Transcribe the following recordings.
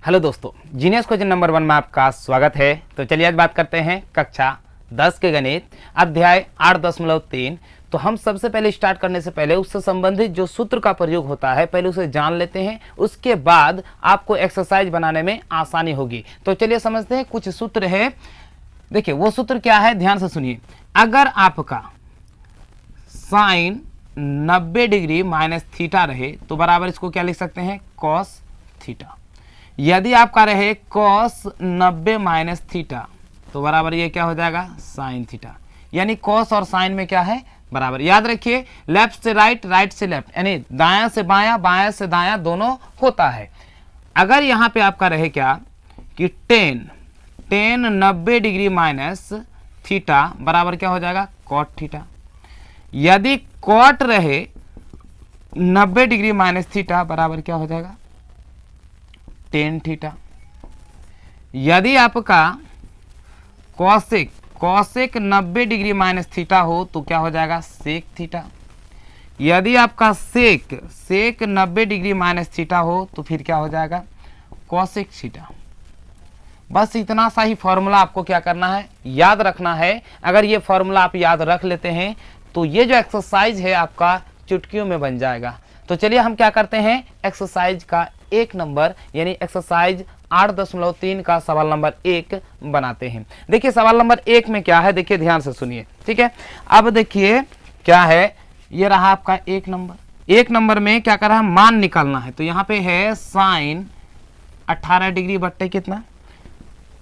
Hello दोस्तों, genius question number 1 में आपका स्वागत है। तो चलिए आज बात करते हैं कक्षा 10 के गणित अध्याय 8.3। तो हम सबसे पहले स्टार्ट करने से पहले उससे संबंधित जो सूत्र का प्रयोग होता है पहले उसे जान लेते हैं, उसके बाद आपको एक्सरसाइज बनाने में आसानी होगी। तो चलिए समझते हैं। कुछ सूत्र है, देखिए वो सूत्र क्या है, ध्यान से सुनिए। अगर आपका साइन 90 डिग्री माइनस थीटा रहे तो बराबर इसको क्या लिख सकते हैं, कॉस थीटा। यदि आपका रहे कॉस 90 माइनस थीटा तो बराबर ये क्या हो जाएगा, साइन थीटा। यानी कॉस और साइन में क्या है, बराबर। याद रखिए, लेफ्ट से राइट, राइट से लेफ्ट, यानी दायां से बायां, बायां से दायां दोनों होता है। अगर यहां पे आपका रहे क्या कि टेन 90 डिग्री माइनस थीटा बराबर क्या हो जाएगा, कॉट थीटा। यदि कॉट रहे 90 डिग्री माइनस थीटा बराबर क्या हो जाएगा, टेन थीटा। यदि आपका कॉसेक 90 डिग्री माइनस थीटा हो तो क्या हो जाएगा, सेक थीटा। यदि आपका सेक 90 डिग्री माइनस थीटा हो तो फिर क्या हो जाएगा, कॉसेक थीटा। बस इतना सा ही फॉर्मूला आपको क्या करना है, याद रखना है। अगर ये फॉर्मूला आप याद रख लेते हैं तो ये जो एक्सरसाइज है आपका चुटकियों में बन जाएगा। तो चलिए हम क्या करते हैं, एक्सरसाइज का 1 नंबर यानी एक्सरसाइज 8.3 का सवाल नंबर 1 बनाते हैं। देखिए सवाल नंबर 1 में क्या है, देखिए ध्यान से सुनिए, ठीक है। अब देखिए क्या है, ये रहा आपका 1 नंबर। 1 नंबर में क्या कर रहा है, मान निकालना है। तो यहाँ पे है साइन 18 डिग्री बट्टे कितना,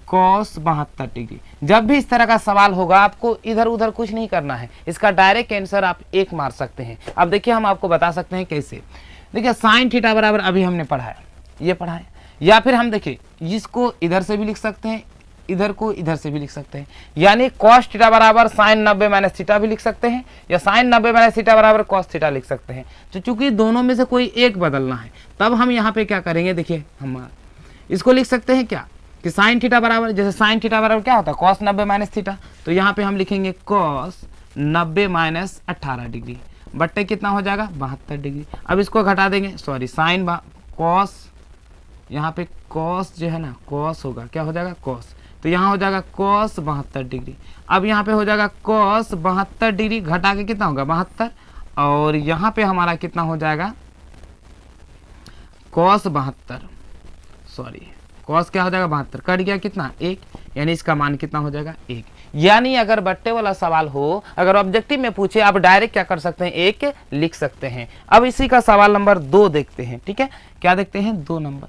कॉस 72 डिग्री। जब भी इस तरह का सवाल होगा आपको इधर उधर कुछ नहीं करना है, इसका डायरेक्ट आंसर आप 1 मार सकते हैं। अब देखिए हम आपको बता सकते हैं कैसे। देखिए साइन थीटा बराबर अभी हमने पढ़ा है, ये पढ़ा है। या फिर हम देखिए इसको इधर से भी लिख सकते हैं, इधर को इधर से भी लिख सकते हैं। यानी कॉस थीटा बराबर साइन 90 माइनस थीटा भी लिख सकते हैं, या साइन 90 माइनस थीटा बराबर कॉस थीटा लिख सकते हैं। तो चूंकि दोनों में से कोई एक बदलना है तब हम यहाँ पे क्या करेंगे, देखिए हम इसको लिख सकते हैं क्या कि साइन थीटा बराबर, जैसे साइन थीटा बराबर क्या होता है, कॉस 90 माइनस थीटा। तो यहाँ पे हम लिखेंगे कॉस 90 माइनस 18 डिग्री बट्टे कितना हो जाएगा, 72 डिग्री। अब इसको घटा देंगे, सॉरी साइन कॉस, यहाँ पे कॉस जो है ना, कॉस होगा क्या हो जाएगा, कॉस। तो यहाँ हो जाएगा कॉस 72 डिग्री। अब यहाँ पे हो जाएगा कॉस 72 डिग्री घटा के कितना होगा, 72। और यहाँ पे हमारा कितना हो जाएगा, कॉस 72, सॉरी कॉस क्या हो जाएगा, 72 कट गया कितना, 1। यानी इसका मान कितना हो जाएगा, 1। यानी अगर बट्टे वाला सवाल हो, अगर ऑब्जेक्टिव में पूछे, आप डायरेक्ट क्या कर सकते हैं, 1 लिख सकते हैं। अब इसी का सवाल नंबर 2 देखते हैं, ठीक है। क्या देखते हैं, 2 नंबर।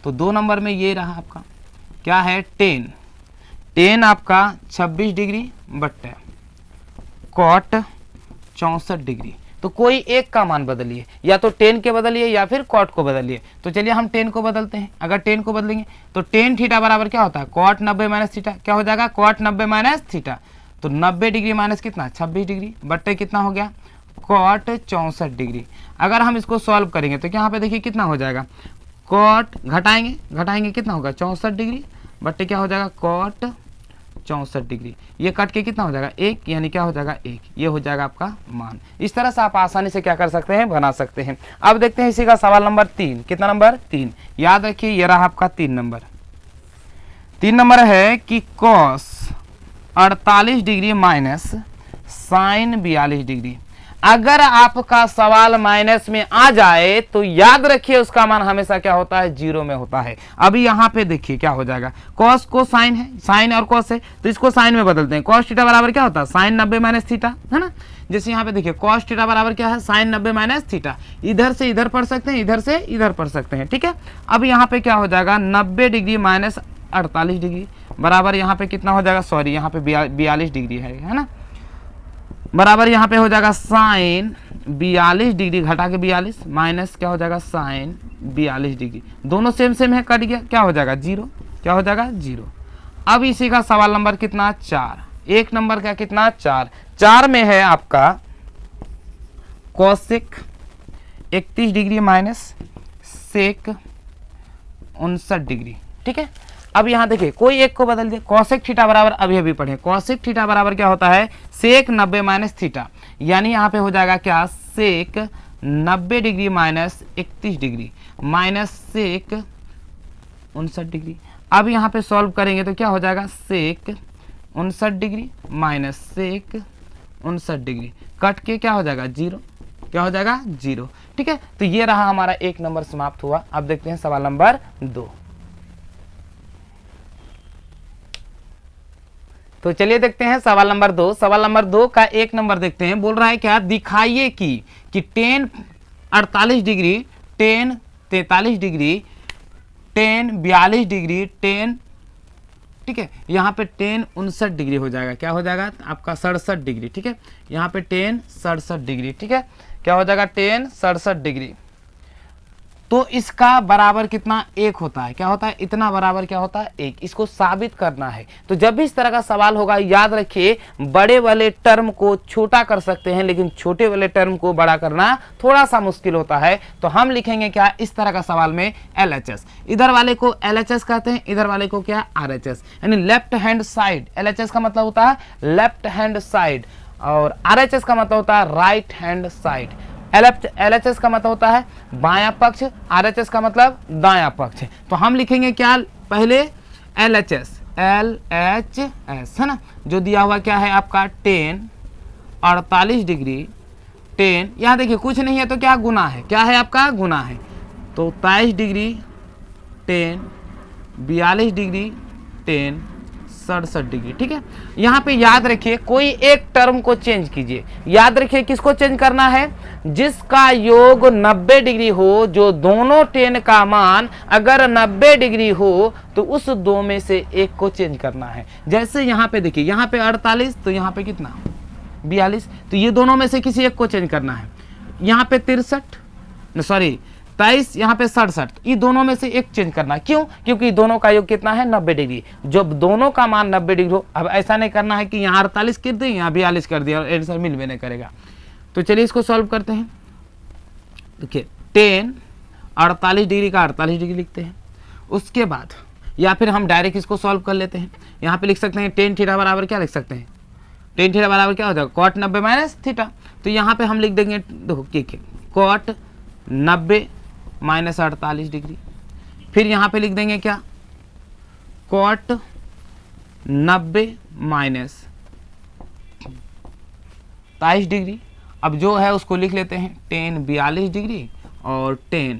तो 2 नंबर में ये रहा आपका क्या है, टेन आपका 26 डिग्री बट्टे कॉट 64 डिग्री। तो कोई एक का मान बदलिए, या तो 10 के बदलिए या फिर कॉट को बदलिए। तो चलिए हम 10 को बदलते हैं। अगर 10 को बदलेंगे तो टेन थीटा बराबर क्या होता है, कॉट 90 माइनस थीटा। क्या हो जाएगा, कॉट 90 माइनस थीटा। तो 90 डिग्री माइनस कितना, 26 डिग्री बट्टे कितना हो गया, कॉट 64 डिग्री। अगर हम इसको सॉल्व करेंगे तो यहाँ पे देखिए कितना हो जाएगा, कॉट घटाएंगे कितना होगा, 64 डिग्री बट्टे क्या हो जाएगा, कॉट 64 डिग्री। ये कट के कितना हो जाएगा, 1। यानी क्या हो जाएगा, 1। ये हो जाएगा आपका मान। इस तरह से आप आसानी से क्या कर सकते हैं, बना सकते हैं। अब देखते हैं इसी का सवाल नंबर 3। कितना नंबर, 3। याद रखिए ये रहा आपका 3 नंबर। 3 नंबर है कि cos 48 degree minus sine 42 degree. अगर आपका सवाल माइनस में आ जाए तो याद रखिए उसका मान हमेशा क्या होता है, 0 में होता है। अभी यहाँ पे देखिए क्या हो जाएगा, कॉस को साइन है, साइन और कॉस है तो इसको साइन में बदलते हैं। कॉस थीटा बराबर क्या होता है, साइन 90 माइनस थीटा, है ना। जैसे यहाँ पे देखिए कॉस थीटा बराबर क्या है, साइन 90 माइनस थीटा। इधर से इधर पढ़ सकते हैं, इधर से इधर पढ़ सकते हैं, ठीक है। अब यहाँ पे क्या हो जाएगा, 90 डिग्री माइनस 48 डिग्री बराबर यहाँ पे कितना हो जाएगा, सॉरी यहाँ पे 42 डिग्री है ना, बराबर यहाँ पे हो जाएगा साइन 42 डिग्री घटा के 42 माइनस क्या हो जाएगा, साइन 42 डिग्री। दोनों सेम है, कट गया, क्या हो जाएगा, 0। क्या हो जाएगा, 0। अब इसी का सवाल नंबर कितना, 4। 1 नंबर का कितना, 4 में है आपका cosec 31 degree minus sec 59 degree, ठीक है। अब यहाँ देखिए कोई एक को बदल दिए, कॉसेक थीटा बराबर अभी पढ़े, कॉसेक थीटा बराबर क्या होता है, सेक 90 माइनस थीटा। यानी यहाँ पे हो जाएगा क्या, sec 90 degree minus 31 degree minus sec 59 degree. अब यहाँ पे सॉल्व करेंगे तो क्या हो जाएगा, sec 59 degree minus sec 59 degree, cut के क्या हो जाएगा, जीरो। क्या हो जाएगा, जीरो। ठीक है, तो ये रहा हमारा 1 नंबर समाप्त हुआ। अब देखते हैं सवाल नंबर 2। तो चलिए देखते हैं सवाल नंबर 2। सवाल नंबर 2 का 1 नंबर देखते हैं। बोल रहा है क्या, दिखाइए कि tan 48 degree, tan 43 degree, tan 42 degree, tan, ठीक है, यहाँ पे tan 59 डिग्री हो जाएगा। क्या हो जाएगा आपका 67 डिग्री। ठीक है, यहाँ पे tan 67 डिग्री। ठीक है, क्या हो जाएगा, tan 67 डिग्री। तो इसका बराबर कितना, 1 होता है। क्या होता है, इतना बराबर क्या होता है, 1। इसको साबित करना है। तो जब भी इस तरह का सवाल होगा, याद रखिए बड़े वाले टर्म को छोटा कर सकते हैं, लेकिन छोटे वाले टर्म को बड़ा करना थोड़ा सा मुश्किल होता है। तो हम लिखेंगे क्या, इस तरह का सवाल में LHS, इधर वाले को LHS कहते हैं, इधर वाले को क्या, RHS, यानी लेफ्ट हैंड साइड। LHS का मतलब होता है लेफ्ट हैंड साइड, और RHS का मतलब होता है राइट हैंड साइड। LHS का मतलब होता है बायां पक्ष, RHS का मतलब दायां पक्ष। तो हम लिखेंगे क्या, पहले LHS है ना, जो दिया हुआ क्या है आपका tan 48 डिग्री, tan, यहाँ देखिए कुछ नहीं है तो क्या गुना है, क्या है आपका गुना है। तो 23 degree tan 42 degree tan 67 degree. ठीक है, यहाँ पे याद रखिए कोई एक टर्म को चेंज कीजिए। याद रखिए किसको चेंज करना है, जिसका योग 90 डिग्री हो, जो दोनों tan का मान अगर 90 डिग्री हो तो उस दो में से एक को चेंज करना है। जैसे यहाँ पे देखिए, यहाँ पे 48 तो यहाँ पे कितना 42, तो ये दोनों में से किसी एक को चेंज करना है। यहाँ पे 23, यहाँ पे 67, ये दोनों में से एक चेंज करना। क्यों, क्योंकि दोनों का योग कितना है 90 डिग्री। जब दोनों का मान 90 डिग्री हो, अब ऐसा नहीं करना है कि यहाँ 48 कर दिया, यहाँ 42 कर दिया और आंसर मिल भी नहीं करेगा। तो चलिए इसको सॉल्व करते हैं। देखिए tan 48 डिग्री का 48 डिग्री लिखते हैं। उसके बाद या फिर हम डायरेक्ट इसको सॉल्व कर लेते हैं। यहाँ पे लिख सकते हैं tan थीटा बराबर क्या लिख सकते हैं, tan थीटा बराबर क्या हो जाएगा, cot 90 माइनस थीटा। तो यहाँ पे हम लिख देंगे, देखो ठीक है, cot 90 माइनस 48 डिग्री। फिर यहाँ पे लिख देंगे क्या, cot 90 माइनस 23 डिग्री। अब जो है उसको लिख लेते हैं tan 42 डिग्री और tan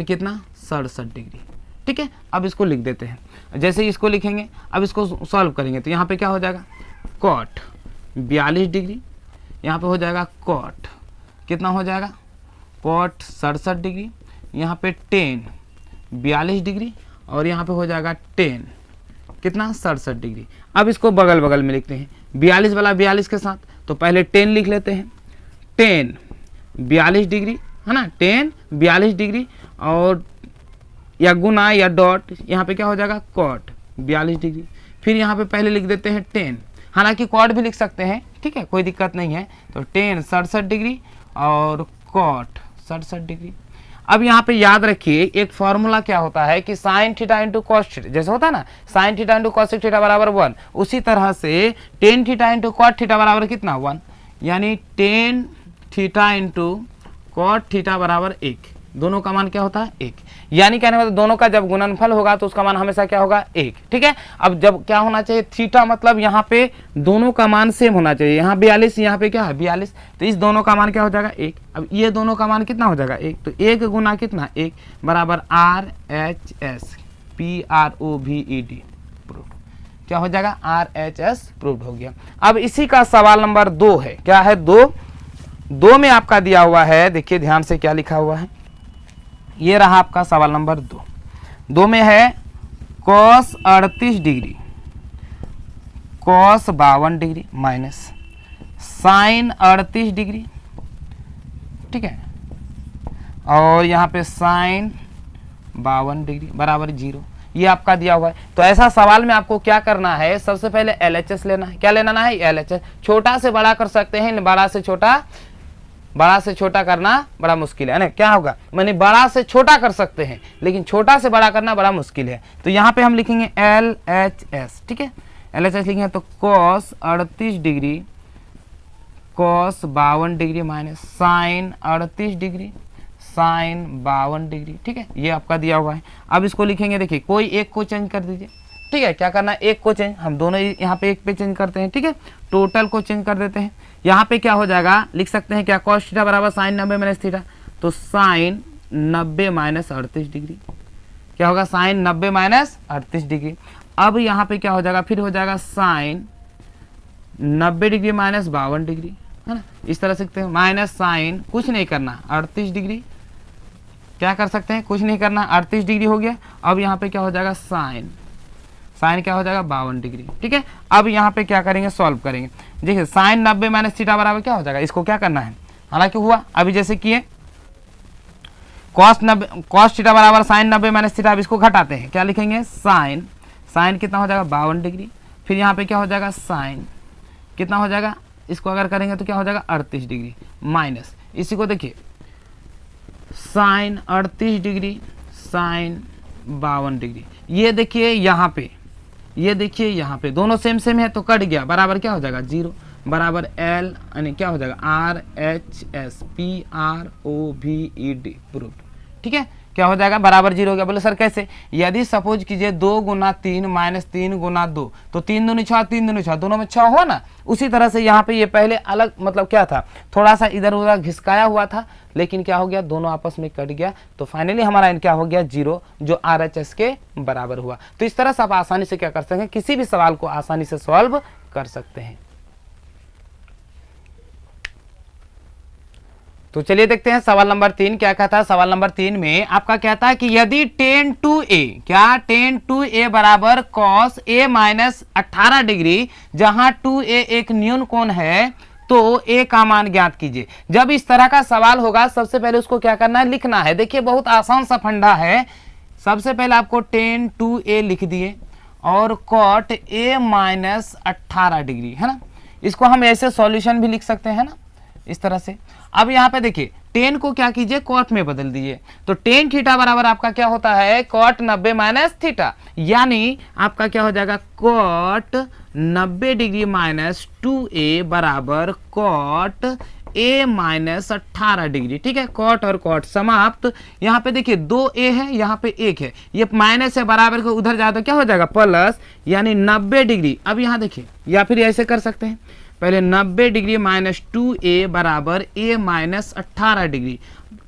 कितना 67 डिग्री। ठीक है, अब इसको लिख देते हैं। जैसे इसको लिखेंगे, अब इसको सॉल्व करेंगे तो यहाँ पे क्या हो जाएगा, cot 42 डिग्री, यहाँ पे हो जाएगा cot कितना हो जाएगा, cot 67 डिग्री, यहाँ पे tan 42 डिग्री और यहाँ पे हो जाएगा tan कितना 67 डिग्री। अब इसको बगल बगल में लिखते हैं, 42 वाला 42 के साथ, तो पहले tan लिख लेते हैं, tan 42 डिग्री है ना, tan 42 डिग्री और या गुना या डॉट, यहाँ पे क्या हो जाएगा cot 42 डिग्री। फिर यहाँ पे पहले लिख देते हैं tan, हालांकि cot भी लिख सकते हैं, ठीक है, कोई दिक्कत नहीं है। तो tan 67 डिग्री और cot 67 डिग्री। अब यहाँ पे याद रखिए एक फॉर्मूला क्या होता है कि sin theta into cos theta, जैसे होता है ना sin theta into cos theta बराबर 1, उसी तरह से tan theta into cot theta बराबर कितना 1, यानी tan theta into cot theta बराबर 1। दोनों का मान क्या होता है 1, यानी कहने मतलब दोनों का जब गुणनफल होगा तो उसका मान हमेशा क्या होगा 1। ठीक है, अब जब क्या होना चाहिए थीटा, मतलब यहाँ पे दोनों का मान सेम होना चाहिए। यहाँ 42, यहाँ पे क्या है 42, तो इस दोनों का मान क्या हो जाएगा 1। अब ये दोनों का मान कितना हो जाएगा 1, तो 1 गुना कितना 1 बराबर RHS PROVED प्रूव्ड। क्या हो जाएगा RHS प्रूव्ड हो गया। अब इसी का सवाल नंबर 2 है, क्या है 2 में आपका दिया हुआ है, देखिए ध्यान से क्या लिखा हुआ है। ये रहा आपका सवाल नंबर 2 में है cos 38 degree, cos 52 degree minus sin 38 degree, ठीक है, और यहाँ पे sin 52 डिग्री बराबर 0। ये आपका दिया हुआ है। तो ऐसा सवाल में आपको क्या करना है, सबसे पहले LHS लेना है। क्या लेना है LHS, छोटा से बड़ा कर सकते हैं, बड़ा से छोटा करना बड़ा मुश्किल है ना, क्या होगा माने बड़ा से छोटा कर सकते हैं लेकिन छोटा से बड़ा करना बड़ा मुश्किल है। तो यहाँ पे हम लिखेंगे LHS, ठीक है, LHS लिखेंगे तो cos 38 degree, cos 52 degree minus sin 38 degree, sine 52 degree. ठीक है, ये आपका दिया हुआ है। अब इसको लिखेंगे, देखिए कोई एक को चेंज कर दीजिए। ठीक है, क्या करना है, एक को चेंज, हम दोनों यहाँ पे एक पे चेंज करते हैं। ठीक है, टोटल को चेंज कर देते हैं। यहाँ पे क्या हो जाएगा, लिख सकते हैं क्या, कॉस थीटा बराबर साइन 90 माइनस थीटा, तो साइन 90 माइनस 38 डिग्री। क्या होगा, साइन 90 माइनस 38 डिग्री। अब यहाँ पे क्या हो जाएगा, फिर हो जाएगा साइन 90 डिग्री माइनस 52 डिग्री, है ना, इस तरह से लिखते हैं। माइनस साइन कुछ नहीं करना 38 डिग्री, क्या कर सकते हैं, कुछ नहीं करना, 38 डिग्री हो गया। अब यहाँ पे क्या हो जाएगा, साइन क्या हो जाएगा 52 डिग्री। ठीक है, अब यहाँ पे क्या करेंगे, सॉल्व करेंगे। देखिए साइन 90 माइनस थीटा बराबर क्या हो जाएगा, इसको क्या करना है, हालांकि हुआ अभी जैसे किए कॉस थीटा बराबर साइन 90 माइनस थीटा। अब इसको घटाते हैं, क्या लिखेंगे, साइन कितना हो जाएगा 52 डिग्री, फिर यहाँ पे क्या हो जाएगा, साइन कितना हो जाएगा, इसको अगर करेंगे तो क्या हो जाएगा 38 डिग्री माइनस, इसी को देखिए साइन 38 डिग्री साइन 52 डिग्री। ये देखिए यहाँ पे, ये देखिए यहाँ पे दोनों सेम है तो कट गया, बराबर क्या हो जाएगा 0, बराबर एल यानी क्या हो जाएगा RHS PROVED प्रूव्ड। ठीक है, क्या हो जाएगा, बराबर 0 हो गया। बोले सर कैसे, यदि सपोज कीजिए 2 गुना 3 माइनस 3 गुना 2, तो 3 दूनी 6 3 दूनी 6, दोनों में 6 हुआ ना। उसी तरह से यहाँ पे ये पहले अलग मतलब क्या था, थोड़ा सा इधर उधर घिसकाया हुआ था, लेकिन क्या हो गया, दोनों आपस में कट गया, तो फाइनली हमारा क्या हो गया 0, जो RHS के बराबर हुआ। तो इस तरह से आप आसानी से क्या कर सकते हैं, किसी भी सवाल को आसानी से सॉल्व कर सकते हैं। तो चलिए देखते हैं सवाल नंबर 3 क्या कहता है। सवाल नंबर 3 में आपका कहता है कि यदि tan 2a, क्या tan 2a बराबर cos a माइनस 18 डिग्री, जहां 2a एक न्यून कोण है, तो a का मान ज्ञात कीजिए। जब इस तरह का सवाल होगा, सबसे पहले उसको क्या करना है, लिखना है। देखिए बहुत आसान सा फंडा है। सबसे पहले आपको tan 2a लिख दिए और cot a माइनस 18 डिग्री, है ना। इसको हम ऐसे सॉल्यूशन भी लिख सकते हैं ना, इस तरह से। अब यहाँ पे देखिए टेन को क्या कीजिए, कॉट में बदल दीजिए, तो टेन थीटा बराबर आपका क्या होता है, कॉट 90 माइनस थीटा, यानी आपका क्या हो जाएगा, कॉट 90 डिग्री माइनस 2a बराबर कॉट a माइनस 18 डिग्री। ठीक है, कॉट और कॉट समाप्त। यहाँ पे देखिए 2a है, यहाँ पे 1 है, ये माइनस है, बराबर को उधर जाए तो क्या हो जाएगा प्लस, यानी 90 डिग्री। अब यहाँ देखिए, या फिर ऐसे कर सकते हैं, पहले 90 डिग्री माइनस 2a बराबर a माइनस 18 डिग्री।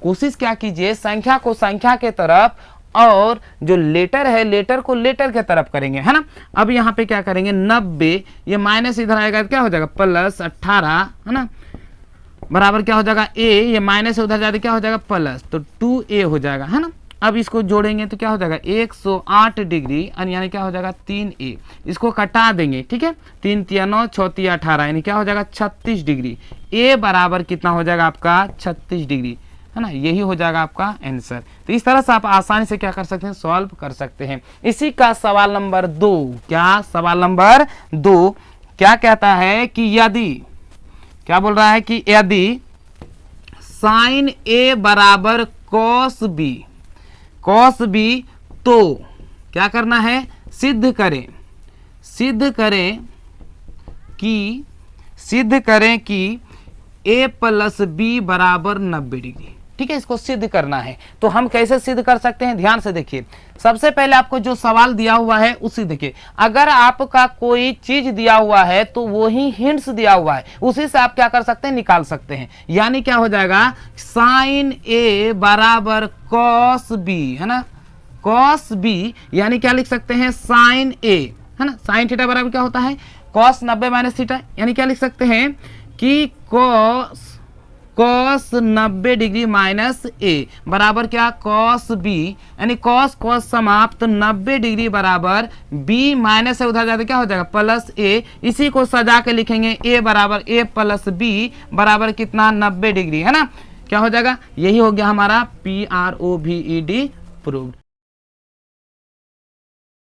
कोशिश क्या कीजिए, संख्या को संख्या के तरफ और जो लेटर है लेटर को लेटर के तरफ करेंगे, है ना। अब यहाँ पे क्या करेंगे, 90, ये माइनस इधर आएगा तो क्या हो जाएगा प्लस 18, है ना, बराबर क्या हो जाएगा a, ये माइनस उधर जाते क्या हो जाएगा प्लस, तो 2a हो जाएगा, है ना। अब इसको जोड़ेंगे तो क्या हो जाएगा 108 डिग्री, यानी क्या हो जाएगा 3a। इसको कटा देंगे, ठीक है, 3 तिया 9 6 तिया 18, यानी क्या हो जाएगा 36 डिग्री। a बराबर कितना हो जाएगा आपका 36 डिग्री, है ना, यही हो जाएगा आपका आंसर। तो इस तरह से आप आसानी से क्या कर सकते हैं, सॉल्व कर सकते हैं। इसी का सवाल नंबर 2, क्या सवाल नंबर 2 क्या कहता है कि यदि, क्या बोल रहा है कि यदि साइन a बराबर कॉस b, तो क्या करना है, सिद्ध करें कि a प्लस b बराबर 90 डिग्री। ठीक है, इसको सिद्ध करना है। तो हम कैसे सिद्ध कर सकते हैं, ध्यान से देखिए। सबसे पहले आपको जो सवाल दिया हुआ है उसी देखिए, अगर आपका कोई चीज दिया हुआ है तो वही हिंट्स दिया हुआ है, उसी से आप क्या कर सकते हैं, निकाल सकते हैं। यानी क्या हो जाएगा, साइन a बराबर कॉस b, है ना, कॉस b, यानी क्या लिख सकते हैं, साइन a, है ना, साइन थीटा बराबर क्या होता है, कॉस 90 माइनस थीटा, यानी क्या लिख सकते हैं कि कॉस 90 डिग्री माइनस a बराबर क्या, कॉस b, यानी कॉस समाप्त 90 डिग्री बराबर b, माइनस से उधर जाते क्या हो जाएगा प्लस a। इसी को सजा के लिखेंगे, a बराबर a प्लस b बराबर कितना 90 डिग्री, है ना। क्या हो जाएगा, यही हो गया हमारा PROVED प्रूव्ड।